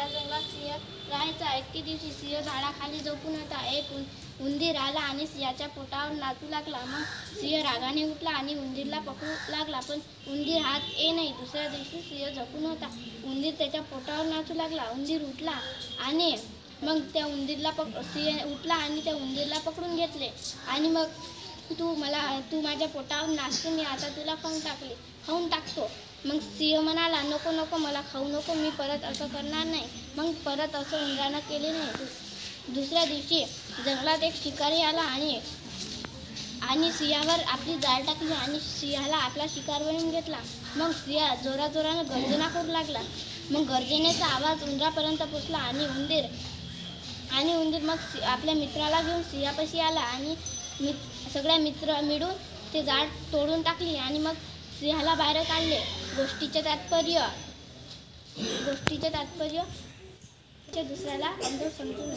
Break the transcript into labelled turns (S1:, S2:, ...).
S1: त्या जंगलात सिंह राहायचा. एके दिवशी सिंह झाडाखाली झोपून होता. एक उंदीर आला आणि सिंहाच्या पोटावर नाचू लागला. मग सिंह रागाने उठला आणि उंदीरला पकडू लागला, पण उंदीर हात नाही. दुसऱ्या दिवशी सिंह झोपून होता. उंदीर त्याच्या पोटावर नाचू लागला. उंदीर उठला आणि मग त्या उंदीरला सिंह उठला आणि त्या उंदीरला पकडून घेतले आणि मग तू माझ्या पोटावर नाचतो, मी आता तुला खाऊन टाकतो. मग सिंह म्हणाला, नको नको, मला खाऊ नको, मी परत असं करणार नाही. मग परत असं उंदरानं केले नाही. दुसऱ्या दिवशी जंगलात एक शिकारी आला आणि सिंहावर आपली जाळ टाकली आणि सिंहाला आपला शिकार बनवून घेतला. मग सिंह जोराजोरानं गर्जना करू लागला. मग गर्जनेचा आवाज उंदरापर्यंत पोचला आणि उंदीर मग आपल्या मित्राला घेऊन सिंहापाशी आला आणि सगळे मित्र मिळून ते जाळ तोडून टाकली आणि मग सिंहाला बाहेर काढले. गोष्टीचे तात्पर्य दुसऱ्याला अनुभव समजून